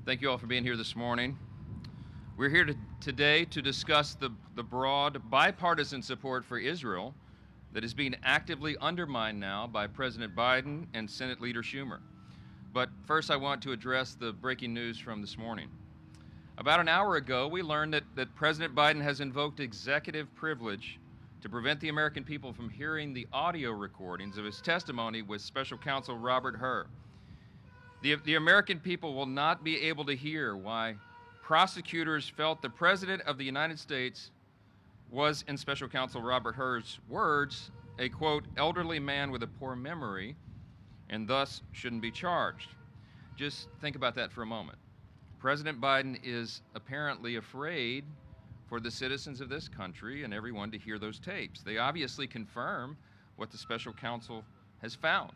Thank you all for being here this morning. We're here today to discuss the broad bipartisan support for Israel that is being actively undermined now by President Biden and Senate Leader Schumer. But first, I want to address the breaking news from this morning. About an hour ago, we learned that President Biden has invoked executive privilege to prevent the American people from hearing the audio recordings of his testimony with Special Counsel Robert Hur. The American people will not be able to hear why prosecutors felt the President of the United States was, in Special Counsel Robert Hur's words, a, quote, elderly man with a poor memory and thus shouldn't be charged. Just think about that for a moment. President Biden is apparently afraid for the citizens of this country and everyone to hear those tapes. They obviously confirm what the special counsel has found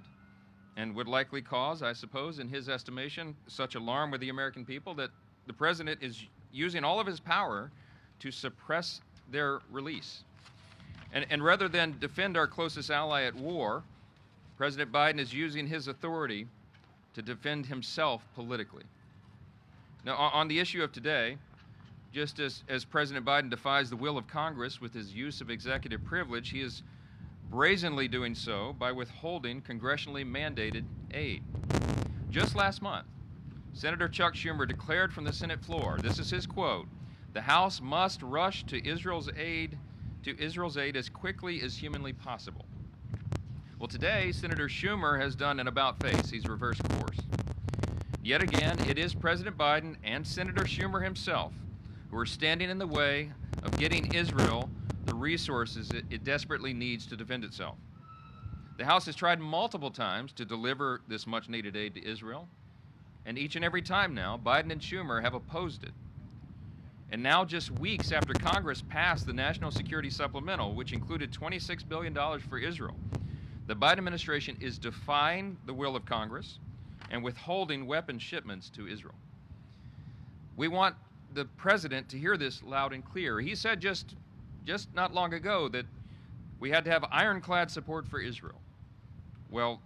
and would likely cause, I suppose, in his estimation, such alarm with the American people that the president is using all of his power to suppress their release. And rather than defend our closest ally at war, President Biden is using his authority to defend himself politically. Now, on the issue of today, just as President Biden defies the will of Congress with his use of executive privilege, he is brazenly doing so by withholding congressionally mandated aid. Just last month, Senator Chuck Schumer declared from the Senate floor, this is his quote, "The House must rush to Israel's aid as quickly as humanly possible." Well, today, Senator Schumer has done an about-face. He's reversed course. Yet again, it is President Biden and Senator Schumer himself who are standing in the way of getting Israel the resources it desperately needs to defend itself. The House has tried multiple times to deliver this much-needed aid to Israel, and each and every time now, Biden and Schumer have opposed it. And now, just weeks after Congress passed the National Security Supplemental, which included $26 billion for Israel, the Biden administration is defying the will of Congress and withholding weapons shipments to Israel. We want the president to hear this loud and clear. He said just not long ago that we had to have ironclad support for Israel. Well,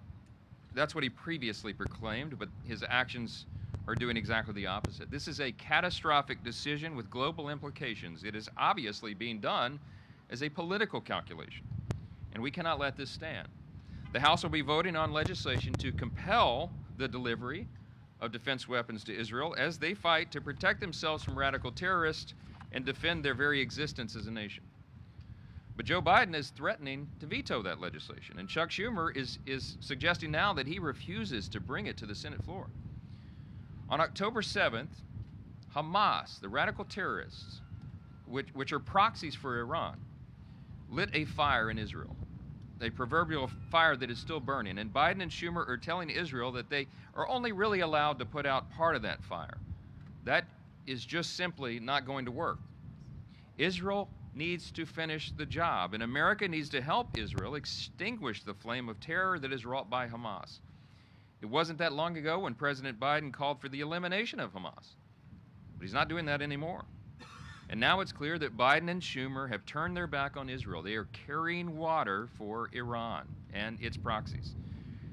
that's what he previously proclaimed, but his actions are doing exactly the opposite. This is a catastrophic decision with global implications. It is obviously being done as a political calculation, and we cannot let this stand. The House will be voting on legislation to compel the delivery of defense weapons to Israel as they fight to protect themselves from radical terrorists and defend their very existence as a nation. But Joe Biden is threatening to veto that legislation, and Chuck Schumer is suggesting now that he refuses to bring it to the Senate floor. On October 7th, Hamas, the radical terrorists, which are proxies for Iran, lit a fire in Israel, a proverbial fire that is still burning. And Biden and Schumer are telling Israel that they are only really allowed to put out part of that fire. That is just simply not going to work. Israel needs to finish the job, and America needs to help Israel extinguish the flame of terror that is wrought by Hamas. It wasn't that long ago when President Biden called for the elimination of Hamas, but he's not doing that anymore. And now it's clear that Biden and Schumer have turned their back on Israel. They are carrying water for Iran and its proxies.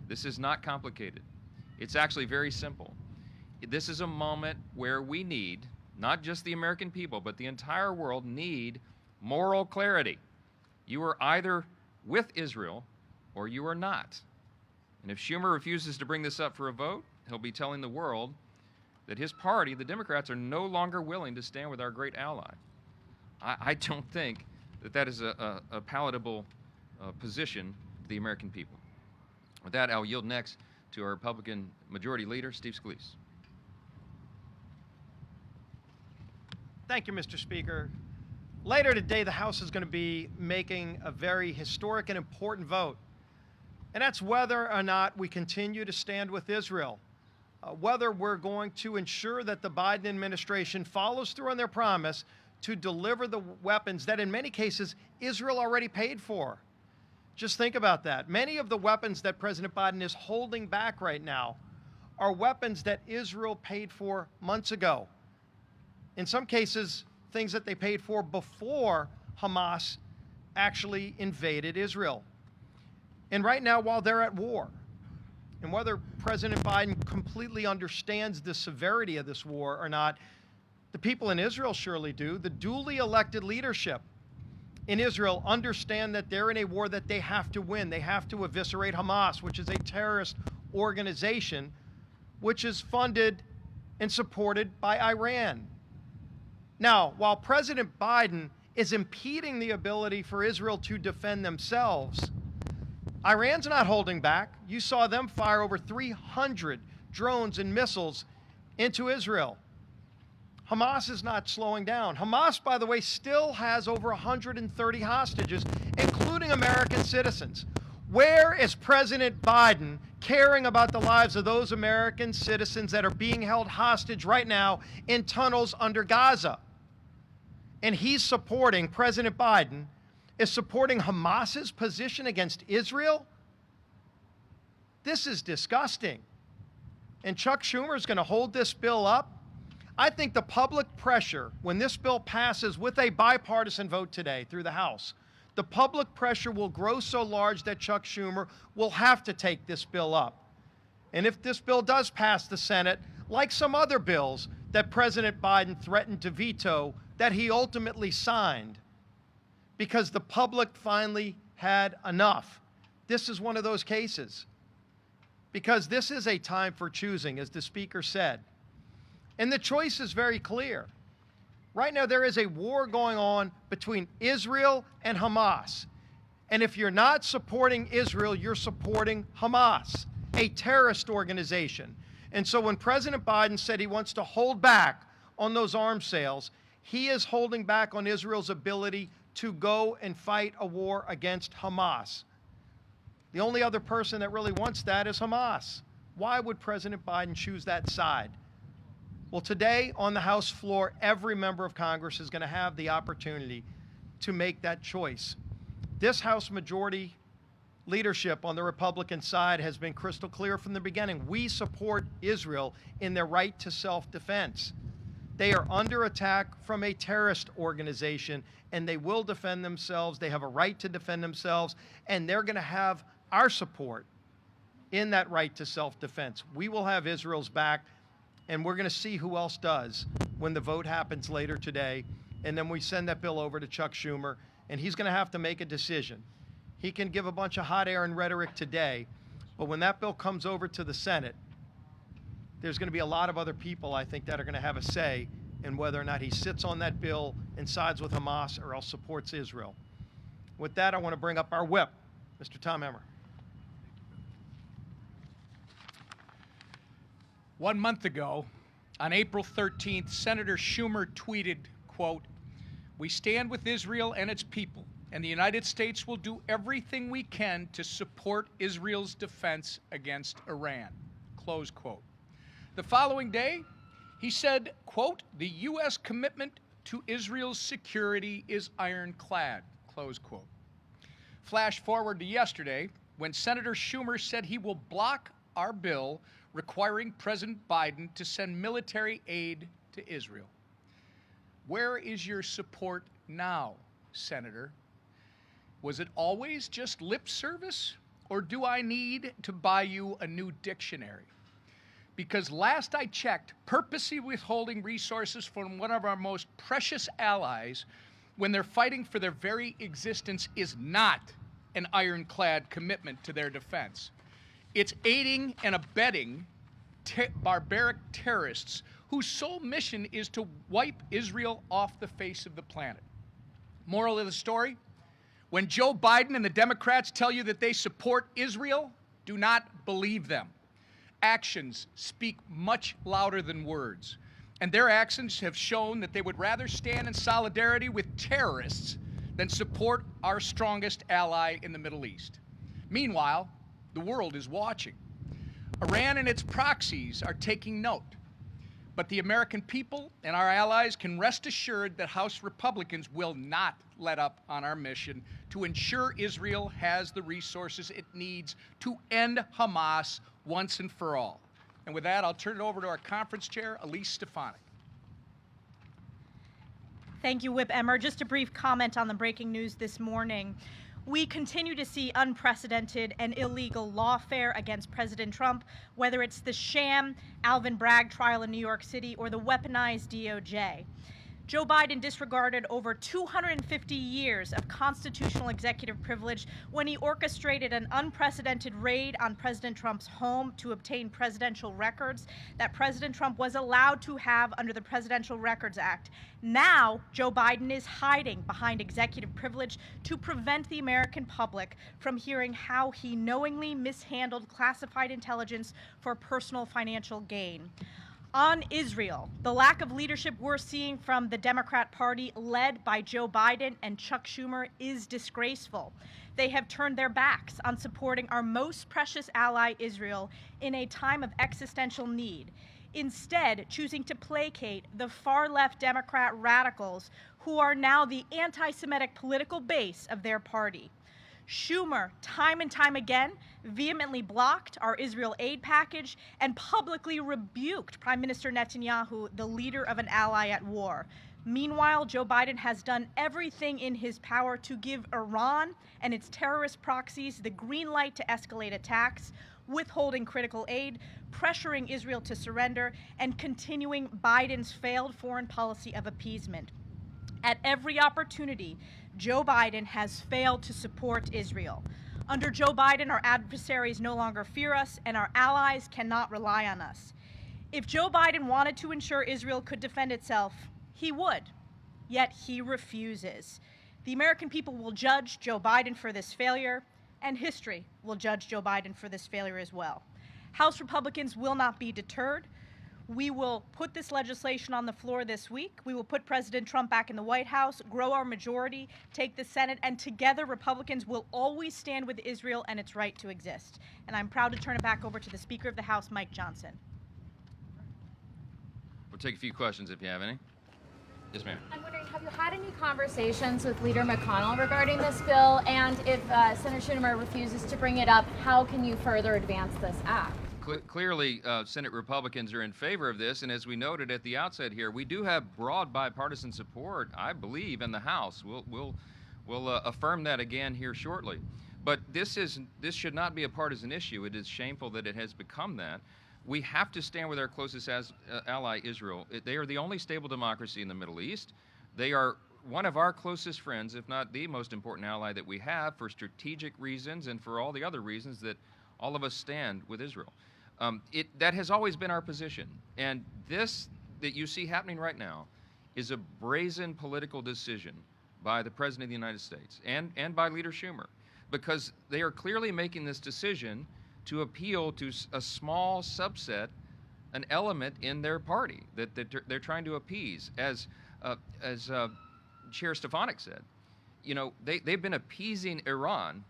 This is not complicated. It's actually very simple. This is a moment where we need, not just the American people, but the entire world need moral clarity. You are either with Israel or you are not. And if Schumer refuses to bring this up for a vote, he'll be telling the world that his party, the Democrats, are no longer willing to stand with our great ally. I don't think that is a palatable position to the American people. With that, I'll yield next to our Republican Majority Leader, Steve Scalise. Thank you, Mr. Speaker. Later today, the House is going to be making a very historic and important vote, and that's whether or not we continue to stand with Israel, whether we're going to ensure that the Biden administration follows through on their promise to deliver the weapons that in many cases Israel already paid for. Just think about that. Many of the weapons that President Biden is holding back right now are weapons that Israel paid for months ago. In some cases, things that they paid for before Hamas actually invaded Israel. And right now, while they're at war, and whether President Biden completely understands the severity of this war or not, the people in Israel surely do. The duly elected leadership in Israel understand that they're in a war that they have to win. They have to eviscerate Hamas, which is a terrorist organization, which is funded and supported by Iran. Now, while President Biden is impeding the ability for Israel to defend themselves, Iran's not holding back. You saw them fire over 300 drones and missiles into Israel. Hamas is not slowing down. Hamas, by the way, still has over 130 hostages, including American citizens. Where is President Biden caring about the lives of those American citizens that are being held hostage right now in tunnels under Gaza? And he's supporting, President Biden is supporting Hamas's position against Israel? This is disgusting. And Chuck Schumer is going to hold this bill up. I think the public pressure, when this bill passes with a bipartisan vote today through the House, the public pressure will grow so large that Chuck Schumer will have to take this bill up. And if this bill does pass the Senate, like some other bills that President Biden threatened to veto, that he ultimately signed, because the public finally had enough. This is one of those cases. Because this is a time for choosing, as the Speaker said. And the choice is very clear. Right now, there is a war going on between Israel and Hamas. And if you're not supporting Israel, you're supporting Hamas, a terrorist organization. And so when President Biden said he wants to hold back on those arms sales, he is holding back on Israel's ability to go and fight a war against Hamas. The only other person that really wants that is Hamas. Why would President Biden choose that side? Well, today on the House floor, every member of Congress is going to have the opportunity to make that choice. This House majority leadership on the Republican side has been crystal clear from the beginning. We support Israel in their right to self-defense. They are under attack from a terrorist organization, and they will defend themselves. They have a right to defend themselves, and they're going to have our support in that right to self-defense. We will have Israel's back, and we're going to see who else does when the vote happens later today. And then we send that bill over to Chuck Schumer, and he's going to have to make a decision. He can give a bunch of hot air and rhetoric today, but when that bill comes over to the Senate, there's going to be a lot of other people, I think, that are going to have a say in whether or not he sits on that bill and sides with Hamas or else supports Israel. With that, I want to bring up our whip, Mr. Tom Emmer. 1 month ago, on April 13th, Senator Schumer tweeted, quote, "We stand with Israel and its people, and the United States will do everything we can to support Israel's defense against Iran," close quote. The following day, he said, quote, "The U.S. commitment to Israel's security is ironclad," close quote. Flash forward to yesterday, when Senator Schumer said he will block our bill requiring President Biden to send military aid to Israel. Where is your support now, Senator? Was it always just lip service, or do I need to buy you a new dictionary? Because last I checked, purposely withholding resources from one of our most precious allies when they're fighting for their very existence is not an ironclad commitment to their defense. It's aiding and abetting barbaric terrorists whose sole mission is to wipe Israel off the face of the planet. Moral of the story? When Joe Biden and the Democrats tell you that they support Israel, do not believe them. Actions speak much louder than words, and their actions have shown that they would rather stand in solidarity with terrorists than support our strongest ally in the Middle East. Meanwhile, the world is watching. Iran and its proxies are taking note, but the American people and our allies can rest assured that House Republicans will not let up on our mission to ensure Israel has the resources it needs to end Hamas once and for all. And with that, I'll turn it over to our conference chair, Elise Stefanik. Thank you, Whip Emmer. Just a brief comment on the breaking news this morning. We continue to see unprecedented and illegal lawfare against President Trump, whether it's the sham Alvin Bragg trial in New York City or the weaponized DOJ. Joe Biden disregarded over 250 years of constitutional executive privilege when he orchestrated an unprecedented raid on President Trump's home to obtain presidential records that President Trump was allowed to have under the Presidential Records Act. Now, Joe Biden is hiding behind executive privilege to prevent the American public from hearing how he knowingly mishandled classified intelligence for personal financial gain. On Israel, the lack of leadership we're seeing from the Democrat Party led by Joe Biden and Chuck Schumer is disgraceful. They have turned their backs on supporting our most precious ally, Israel, in a time of existential need, instead choosing to placate the far-left Democrat radicals who are now the anti-Semitic political base of their party. Schumer, time and time again, vehemently blocked our Israel aid package and publicly rebuked Prime Minister Netanyahu, the leader of an ally at war. Meanwhile, Joe Biden has done everything in his power to give Iran and its terrorist proxies the green light to escalate attacks, withholding critical aid, pressuring Israel to surrender, and continuing Biden's failed foreign policy of appeasement. At every opportunity, Joe Biden has failed to support Israel. Under Joe Biden, our adversaries no longer fear us, and our allies cannot rely on us. If Joe Biden wanted to ensure Israel could defend itself, he would, yet he refuses. The American people will judge Joe Biden for this failure, and history will judge Joe Biden for this failure as well. House Republicans will not be deterred. We will put this legislation on the floor this week. We will put President Trump back in the White House, grow our majority, take the Senate, and together Republicans will always stand with Israel and its right to exist. And I'm proud to turn it back over to the Speaker of the House, Mike Johnson. We'll take a few questions if you have any. Yes, ma'am. I'm wondering, have you had any conversations with Leader McConnell regarding this bill? And if Senator Schumer refuses to bring it up, how can you further advance this act? Clearly, Senate Republicans are in favor of this, and as we noted at the outset here, we do have broad bipartisan support, I believe, in the House. We'll affirm that again here shortly. But this should not be a partisan issue. It is shameful that it has become that. We have to stand with our closest ally, Israel. They are the only stable democracy in the Middle East. They are one of our closest friends, if not the most important ally that we have, for strategic reasons and for all the other reasons that all of us stand with Israel. That has always been our position. And this that you see happening right now is a brazen political decision by the President of the United States and by Leader Schumer, because they are clearly making this decision to appeal to a small subset, an element in their party that they're trying to appease. As Chair Stefanik said, you know, they've been appeasing Iran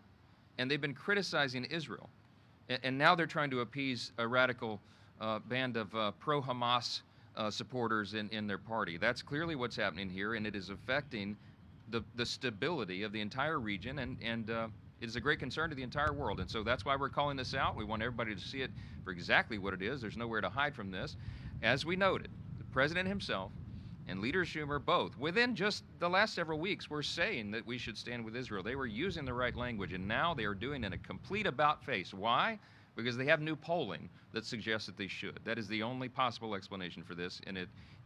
and they've been criticizing Israel. And now they're trying to appease a radical band of pro-Hamas supporters in their party. That's clearly what's happening here, and it is affecting the stability of the entire region, and it is a great concern to the entire world. And so that's why we're calling this out. We want everybody to see it for exactly what it is. There's nowhere to hide from this. As we noted, the President himself and Leader Schumer both, within just the last several weeks, were saying that we should stand with Israel. They were using the right language, and now they are doing it in a complete about-face. Why? Because they have new polling that suggests that they should. That is the only possible explanation for this, and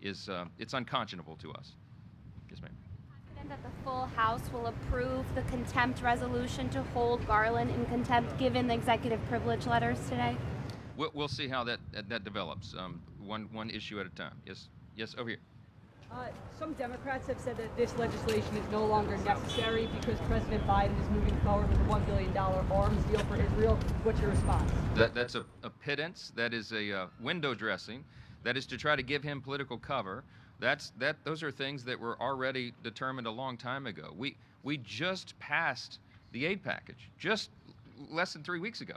it's unconscionable to us. Yes, ma'am. Confident that the full House will approve the contempt resolution to hold Garland in contempt, given the executive privilege letters today? We'll see how that develops, one issue at a time. Yes, over here. Some Democrats have said that this legislation is no longer necessary because President Biden is moving forward with a $1 billion arms deal for Israel. What's your response? That's a pittance. That is a window dressing. That is to try to give him political cover. Those are things that were already determined a long time ago. We just passed the aid package just less than 3 weeks ago.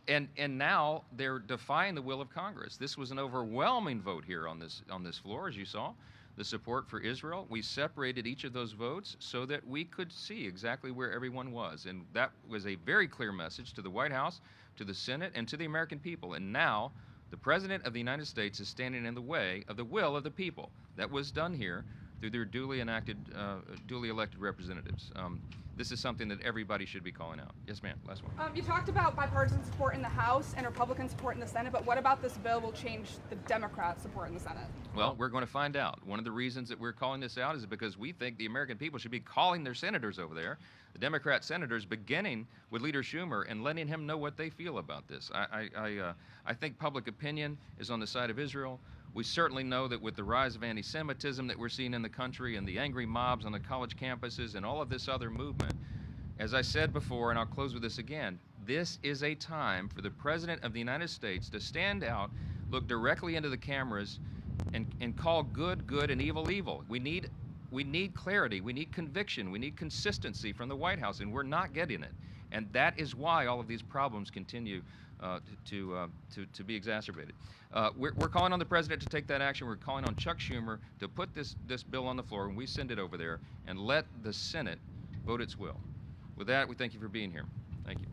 And now they're defying the will of Congress. This was an overwhelming vote here on this floor, as you saw. The support for Israel. We separated each of those votes so that we could see exactly where everyone was. And that was a very clear message to the White House, to the Senate, and to the American people. And now the President of the United States is standing in the way of the will of the people. That was done here through their duly elected representatives. This is something that everybody should be calling out. Yes, ma'am. Last one. You talked about bipartisan support in the House and Republican support in the Senate, but what about this bill will change the Democrat support in the Senate? Well, we're going to find out. One of the reasons that we're calling this out is because we think the American people should be calling their senators over there, the Democrat senators, beginning with Leader Schumer, and letting him know what they feel about this. I think public opinion is on the side of Israel. We certainly know that with the rise of anti-Semitism that we're seeing in the country and the angry mobs on the college campuses and all of this other movement, as I said before, and I'll close with this again, this is a time for the President of the United States to stand out, look directly into the cameras, and call good, good, and evil, evil. We need clarity, we need conviction, we need consistency from the White House, and we're not getting it. And that is why all of these problems continue to be exacerbated. We're calling on the President to take that action. We're calling on Chuck Schumer to put this bill on the floor when we send it over there and let the Senate vote its will. With that, we thank you for being here. Thank you.